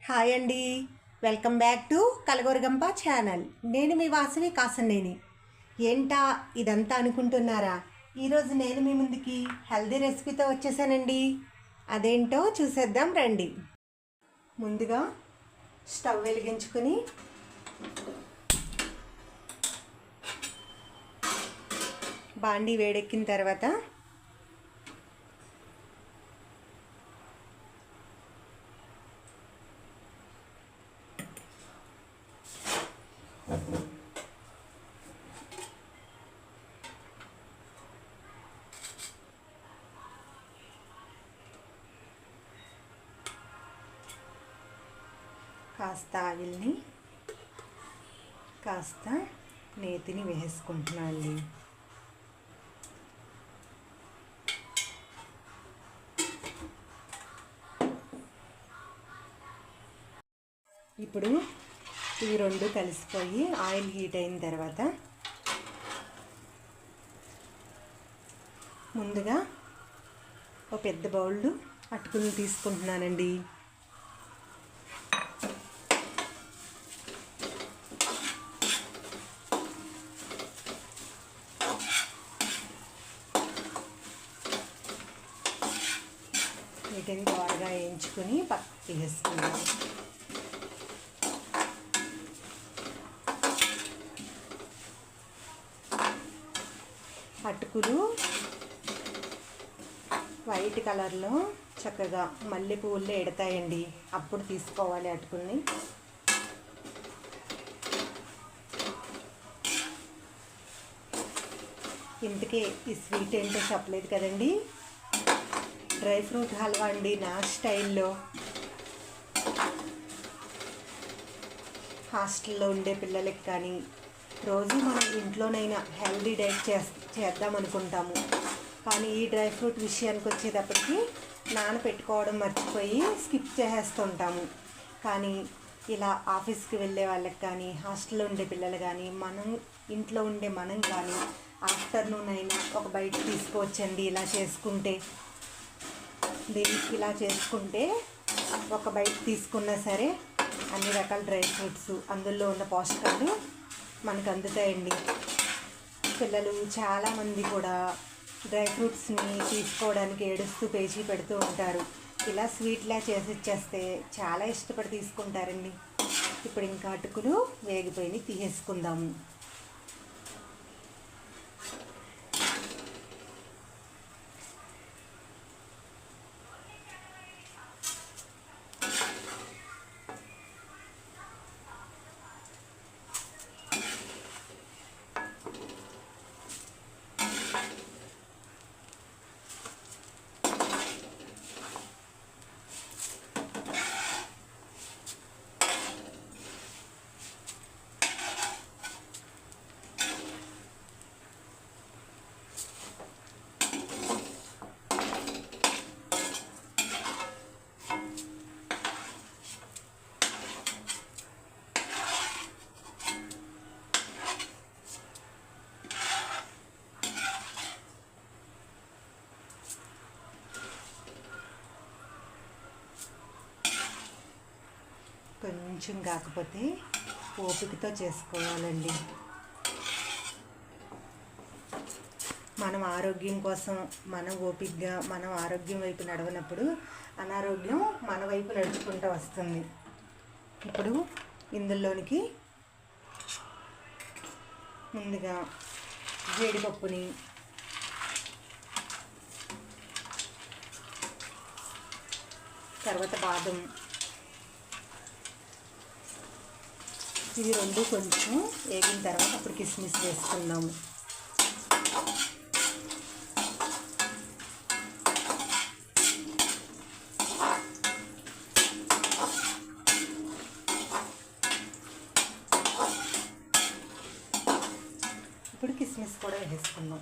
Hi అండి. Welcome back to Kalagooragampa channel. నేను మీ వాసవి కాసన్నేని. ఏంటా ఇదంతా అనుకుంటున్నారా? ఈరోజు నేను మీ ముందుకి హెల్దీ రెసిపీతో వచ్చేసానండి. అదేంటో చూసేద్దాం రండి. ముందుగా స్టవ్ వెలిగించుకొని బాండీ వేడెక్కిన తర్వాత కాస్త ఆయిల్ని కాస్త నేతిని వేసుకుంటున్నాను. ఇప్పుడు ఇవి రెండు కలిసిపోయి ఆయిల్ హీట్ అయిన తర్వాత ముందుగా ఒక పెద్ద బౌల్ అటుకులు తీసుకుంటున్నానండి. వీటిని బాగా వేయించుకొని పక్కకు తీసేసుకున్నాను. అటుకులు వైట్ కలర్లో చక్కగా మల్లెపూల్లో ఎడతాయండి. అప్పుడు తీసుకోవాలి అటుకుల్ని. ఇంతకీ ఈ స్వీట్ ఏంటో చెప్పలేదు కదండి. డ్రై ఫ్రూట్ హల్వా అండి, నా స్టైల్లో. హాస్టల్లో ఉండే పిల్లలకి కానీ రోజు మనం ఇంట్లోనైనా హెల్దీ డైట్ చేద్దాం అనుకుంటాము. కానీ ఈ డ్రై ఫ్రూట్ విషయానికి వచ్చేటప్పటికి నానపెట్టుకోవడం మర్చిపోయి స్కిప్ చేసేస్తుంటాము. కానీ ఇలా ఆఫీస్కి వెళ్ళే వాళ్ళకి కానీ హాస్టల్లో ఉండే పిల్లలు కానీ మనం ఇంట్లో ఉండే మనం కానీ ఆఫ్టర్నూన్ అయినా ఒక బయట తీసుకోవచ్చండి. ఇలా చేసుకుంటే ఒక బయట తీసుకున్నా సరే అన్ని రకాల డ్రై ఫ్రూట్స్ అందులో ఉన్న పోషకాలు మనకు అందుతాయండి. పిల్లలు చాలామంది కూడా డ్రై ఫ్రూట్స్ని తీసుకోవడానికి ఏడుస్తూ పేచీ పెడుతూ ఉంటారు. ఇలా స్వీట్లా చేసి ఇచ్చేస్తే చాలా ఇష్టపడి తీసుకుంటారండి. ఇప్పుడు ఇంకా అటుకులు వేగిపోయి తీసేసుకుందాము. కొంచెం కాకపోతే ఓపికతో చేసుకోవాలండి. మనం ఆరోగ్యం కోసం మనం ఓపికగా మనం ఆరోగ్యం వైపు నడవనప్పుడు అనారోగ్యం మన వైపు నడుచుకుంటూ వస్తుంది. ఇప్పుడు ఇందులోనికి ముందుగా జీడిపప్పుని తర్వాత బాదం ఇవి రెండు కొంచెం వేగిన తర్వాత అప్పుడు కిస్మిస్ వేసుకుందాము. ఇప్పుడు కిస్మిస్ కూడా వేసుకుందాం.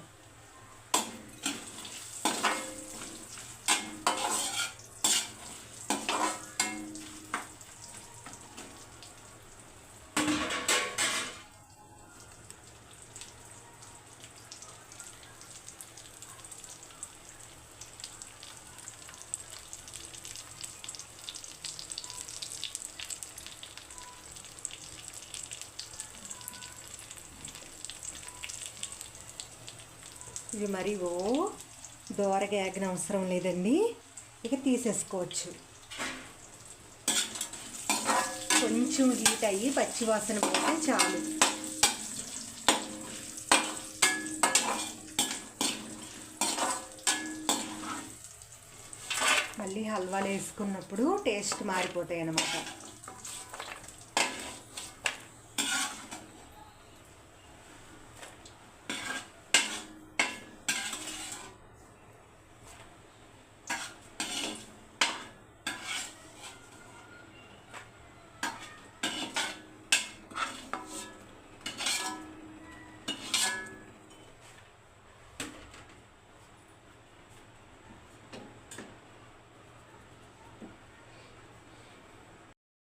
ఇవి మరి దోరగా ఏగన అవసరం లేదండి, ఇక తీసేసుకోవచ్చు. కొంచెం హీట్ అయ్యి పచ్చివాసన పోతే చాలు. మళ్ళీ హల్వాలు వేసుకున్నప్పుడు టేస్ట్ మారిపోతాయి అన్నమాట.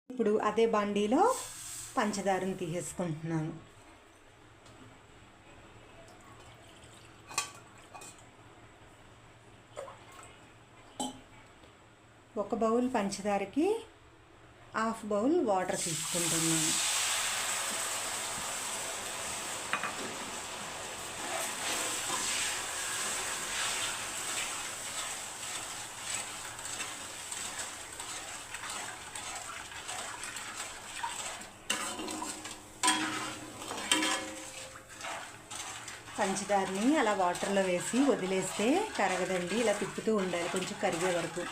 ఇప్పుడు అదే బండిలో పంచదారను తీసేసుకుంటున్నాను. ఒక బౌల్ పంచదారకి హాఫ్ బౌల్ వాటర్ తీసుకుంటున్నాను. పంచదారని అలా వాటర్లో వేసి వదిలేస్తే కరగదండి, ఇలా తిప్పుతూ ఉండాలి కొంచెం కరిగే వరకు.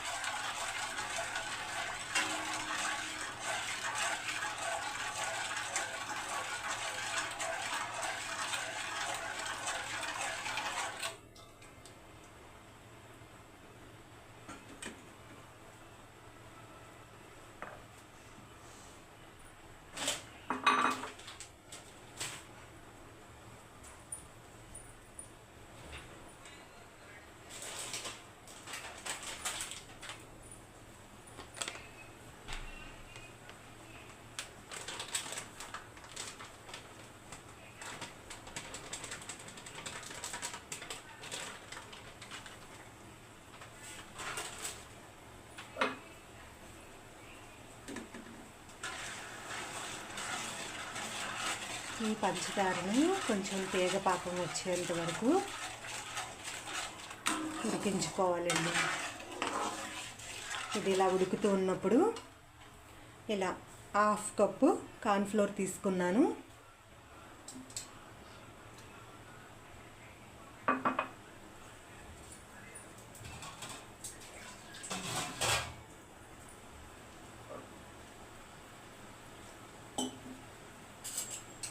ఈ పంచదారను కొంచెం తీగ పాకం వచ్చేంత వరకు ఉడికించుకోవాలండి. ఇది ఇలా ఉడుకుతూ ఉన్నప్పుడు ఇలా హాఫ్ కప్పు కార్న్ఫ్లోర్ తీసుకున్నాను.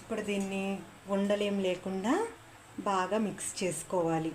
ఇప్పుడు దీన్ని ఉండలేం లేకుండా బాగా మిక్స్ చేసుకోవాలి.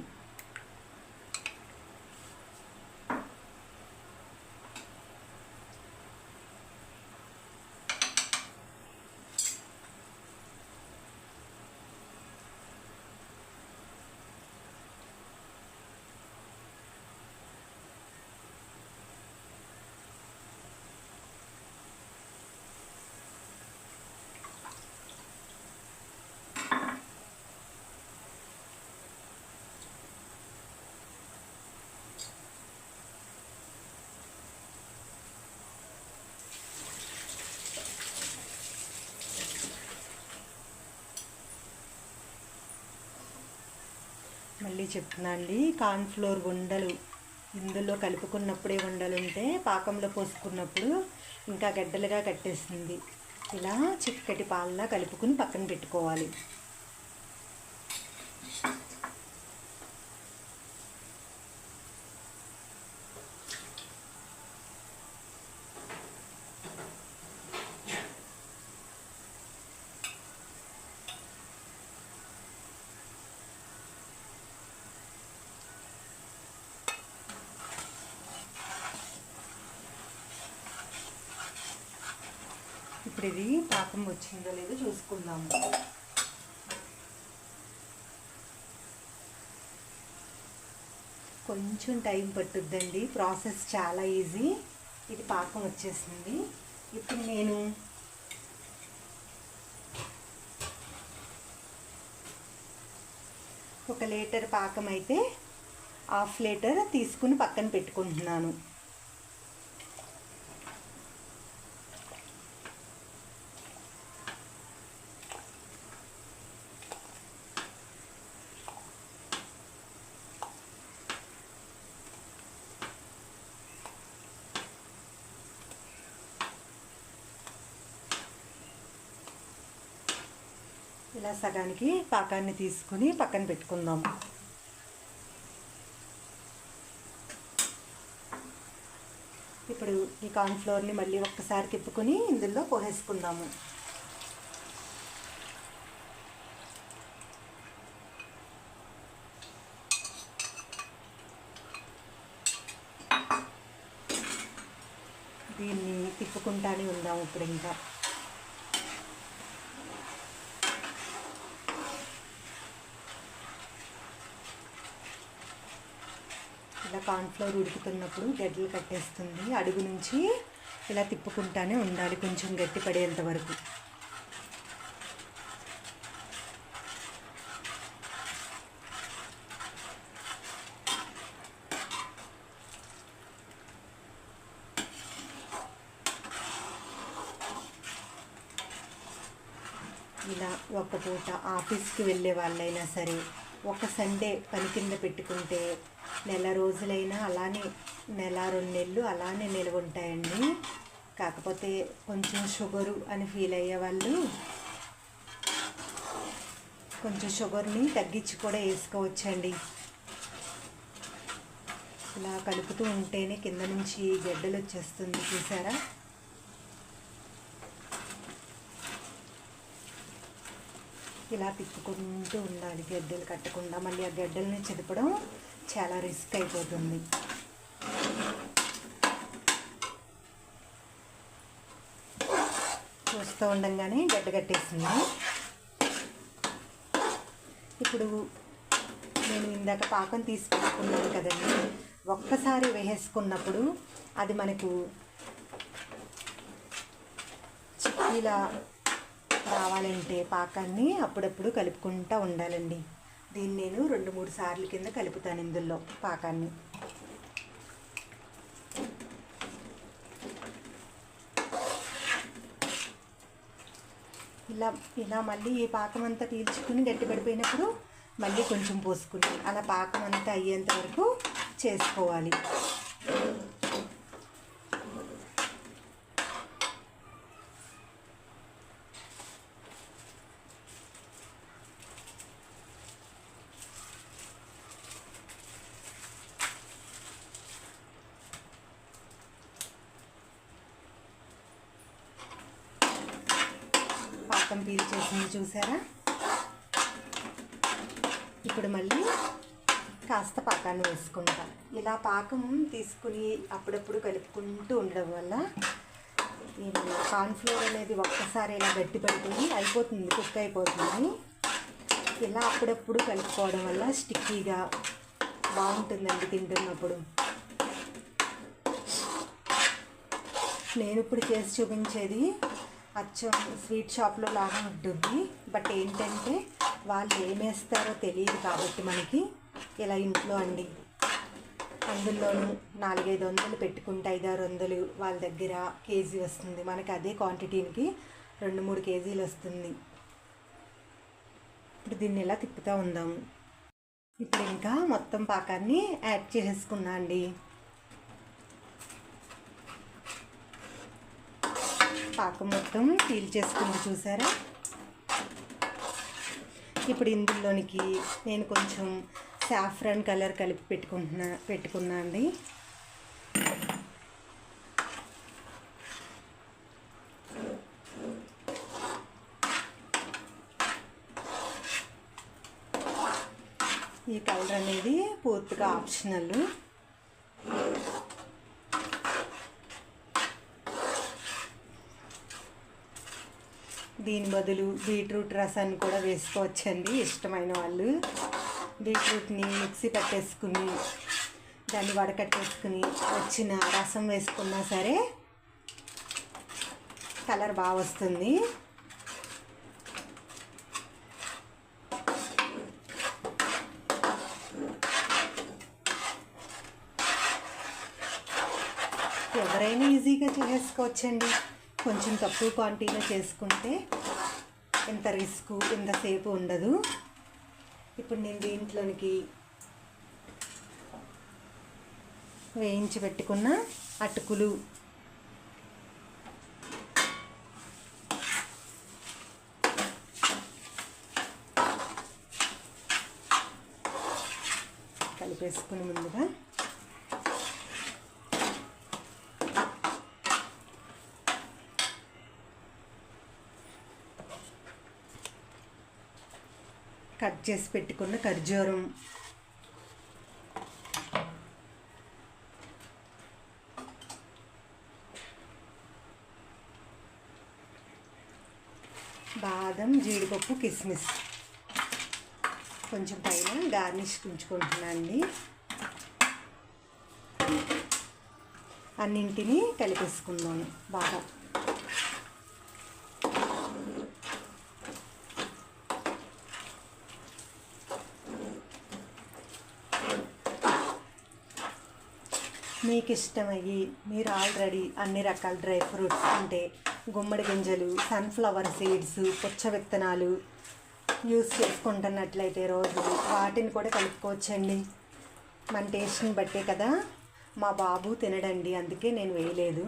మళ్ళీ చెప్తున్నా అండి, కార్న్ఫ్లోర్ ఉండలు ఇందులో కలుపుకున్నప్పుడే ఉండలుంటే పాకంలో పోసుకున్నప్పుడు ఇంకా గడ్డలుగా కట్టేస్తుంది. ఇలా చిక్కటి పాలలా కలుపుకుని పక్కన పెట్టుకోవాలి. ఇప్పుడు ఇది పాకం వచ్చిందో లేదో చూసుకుందాము. కొంచెం టైం పట్టుద్దండి, ప్రాసెస్ చాలా ఈజీ. ఇది పాకం వచ్చేసింది. ఇప్పుడు నేను ఒక లీటర్ పాకం అయితే హాఫ్ లీటర్ తీసుకుని పక్కన పెట్టుకుంటున్నాను. ఇలా సగానికి పాకాన్ని తీసుకుని పక్కన పెట్టుకుందాం. ఇప్పుడు ఈ కార్న్ఫ్లోర్ని మళ్ళీ ఒక్కసారి తిప్పుకొని ఇందులో పోసేసుకుందాము. దీన్ని తిప్పుకుంటానే ఉందాము. ఇప్పుడు ఇంకా ఇలా కార్న్ఫ్లోర్ ఉడుకుతున్నప్పుడు గడ్డలు కట్టేస్తుంది. అడుగు నుంచి ఇలా తిప్పుకుంటానే ఉండాలి కొంచెం గట్టి పడేంత వరకు. ఇలా ఒక పూట ఆఫీస్కి వెళ్ళే వాళ్ళైనా సరే ఒక సండే పని కింద పెట్టుకుంటే నెల రోజులైనా అలానే, నెల 2 నెలలు అలానే నిల్వ ఉంటాయండి. కాకపోతే కొంచెం షుగరు అని ఫీల్ అయ్యే వాళ్ళు కొంచెం షుగర్ని తగ్గించి కూడా వేసుకోవచ్చండి. ఇలా కలుపుతూ ఉంటేనే కింద నుంచి గడ్డలు వచ్చేస్తుంది, చూసారా? ఇలా తిప్పుకుంటూ ఉండాలి గడ్డలు కట్టకుండా. మళ్ళీ ఆ గడ్డల్ని చెదపడం చాలా రిస్క్ అయిపోతుంది. చూస్తూ ఉండగానే గడ్డ కట్టేసింది. ఇప్పుడు నేను ఇందాక పాకం తీసి పెట్టుకున్నాను కదండి, ఒక్కసారి వేసుకున్నప్పుడు అది మనకు చిక్కీలా రావాలంటే పాకాన్ని అప్పుడప్పుడు కలుపుకుంటూ ఉండాలండి. దీన్ని నేను 2-3 సార్లు కింద కలుపుతాను ఇందులో పాకాన్ని. ఇలా మళ్ళీ ఈ పాకం అంతా పీల్చుకుని గట్టిపడిపోయినప్పుడు మళ్ళీ కొంచెం పోసుకుని అలా పాకం అంతా అయ్యేంత వరకు చేసుకోవాలి. పాకం పీల్చేసింది, చూసారా? ఇప్పుడు మళ్ళీ కాస్త పాకాన్ని వేసుకుంటాం. ఇలా పాకం తీసుకుని అప్పుడప్పుడు కలుపుకుంటూ ఉండడం వల్ల ఈ కార్న్ఫ్లోర్ అనేది ఒక్కసారి ఇలా గట్టి పడిపోయి అయిపోతుంది, కుక్ అయిపోతుంది. ఇలా అప్పుడప్పుడు కలుపుకోవడం వల్ల స్టిక్కీగా బాగుంటుందండి తింటున్నప్పుడు. నేను ఇప్పుడు చేసి చూపించేది అచ్చం స్వీట్ షాప్లో లాగా ఉంటుంది. బట్ ఏంటంటే వాళ్ళు ఏమేస్తారో తెలియదు కాబట్టి మనకి ఇలా ఇంట్లో అండి. అందులోనూ 400-500 పెట్టుకుంటే 500-600 వాళ్ళ దగ్గర కేజీ వస్తుంది. మనకి అదే క్వాంటిటీకి 2-3 కేజీలు వస్తుంది. ఇప్పుడు దీన్ని ఇలా తిప్పుతూ ఉందాము. ఇప్పుడు ఇంకా మొత్తం పాకాన్ని యాడ్ చేసేసుకున్నా అండి. పాకం మొత్తం పీల్చేసుకుంది, చూసారా? ఇప్పుడు ఇందులోనికి నేను కొంచెం సాఫ్రాన్ కలర్ కలిపి పెట్టుకున్నా అండి. ఈ కలర్ అనేది పూర్తిగా ఆప్షనల్. దీని బదులు బీట్రూట్ రసాన్ని కూడా వేసుకోవచ్చండి ఇష్టమైన వాళ్ళు. బీట్రూట్ని మిక్సీ పట్టేసుకుని దాన్ని వడకట్టేసుకుని వచ్చిన రసం వేసుకున్నా సరే కలర్ బాగా వస్తుంది. ఎవరైనా ఈజీగా చేసుకోవచ్చండి. కొంచెం తక్కువ క్వాంటిటీలో చేసుకుంటే ఎంత రిస్క్, ఎంతసేపు ఉండదు. ఇప్పుడు నేను దీంట్లోనికి వేయించి పెట్టుకున్న అటుకులు, కలిపేసుకుని ముందుగా కట్ చేసి పెట్టుకున్న ఖర్జూరం, బాదం, జీడిపప్పు, కిస్మిస్ కొంచెం పైన గార్నిష్ ఉంచుకుంటున్నానండి. అన్నింటినీ కలిపేసుకుందాము బాగా. మీకు ఇష్టమయ్యి మీరు ఆల్రెడీ అన్ని రకాల డ్రై ఫ్రూట్స్ అంటే గుమ్మడి గింజలు, సన్ఫ్లవర్ సీడ్స్, పుచ్చ విత్తనాలు యూస్ చేసుకుంటున్నట్లయితే రోజు వాటిని కూడా కలుపుకోవచ్చండి. మన టేస్ట్ని బట్టే కదా. మా బాబు తినడండి, అందుకే నేను వేయలేదు.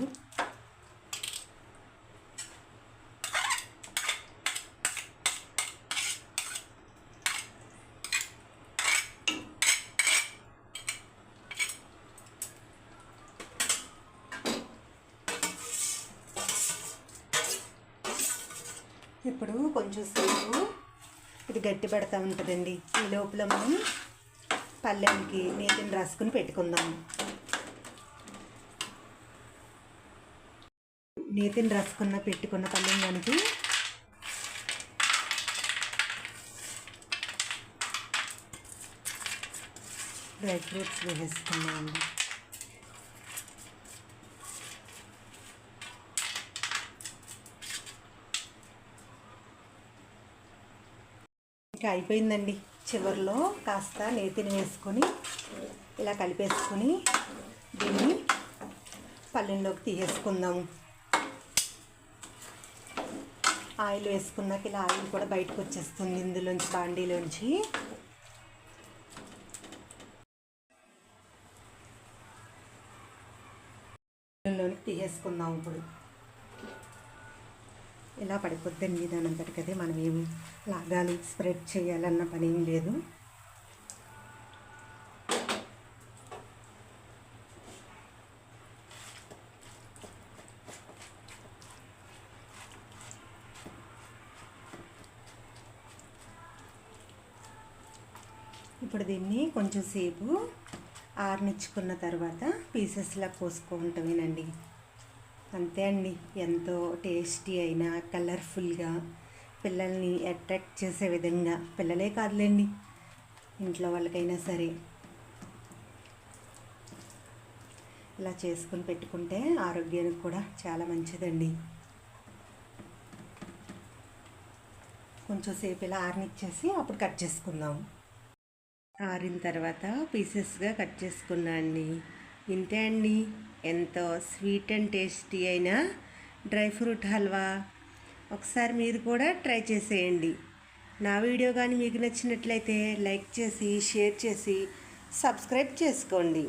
ఇప్పుడు కొంచెం సేపు ఇది గట్టి పెడతా ఉంటుందండి. ఈ లోపల మనం పల్లెంకి నేతిని రాసుకుని పెట్టుకుందాం. నేతిని పెట్టుకున్న పల్లెం దానికి డ్రై ఫ్రూట్స్ వేసేసుకున్నామండి. ఇంకా అయిపోయిందండి. చివరిలో కాస్త నేతిని వేసుకొని ఇలా కలిపేసుకొని దీన్ని పల్లెంలోకి తీసేసుకుందాము. ఆయిల్ వేసుకున్నాక ఇలా ఆయిల్ కూడా బయటకు వచ్చేస్తుంది ఇందులోంచి, బాండీలోంచి. పల్లెంలోకి తీసేసుకుందాం. ఇప్పుడు ఇలా పడిపోద్దండి దానంతటికి అదే. మనం ఏమి లాగాలి, స్ప్రెడ్ చేయాలన్న పని ఏం లేదు. ఇప్పుడు దీన్ని కొంచెం సేపు ఆరనిచ్చుకున్న తర్వాత పీసెస్లా కోసుకుంటామేనండి. అంతే అండి. ఎంతో టేస్టీ అయినా కలర్ఫుల్గా పిల్లల్ని అట్రాక్ట్ చేసే విధంగా, పిల్లలే కాదులేండి ఇంట్లో వాళ్ళకైనా సరే ఇలా చేసుకుని పెట్టుకుంటే ఆరోగ్యానికి కూడా చాలా మంచిదండి. కొంచెం సేపు ఇలా ఆరనిచ్చేసి అప్పుడు కట్ చేసుకుందాం. ఆరిన తర్వాత పీసెస్గా కట్ చేసుకున్నా అండి. ఇంతే అండి, ఎంతో స్వీట్ అండ్ టేస్టీ అయిన డ్రై ఫ్రూట్ హల్వా. ఒకసారి మీరు కూడా ట్రై చేసేయండి. నా వీడియో కానీ మీకు నచ్చినట్లయితే లైక్ చేసి, షేర్ చేసి, సబ్స్క్రైబ్ చేసుకోండి.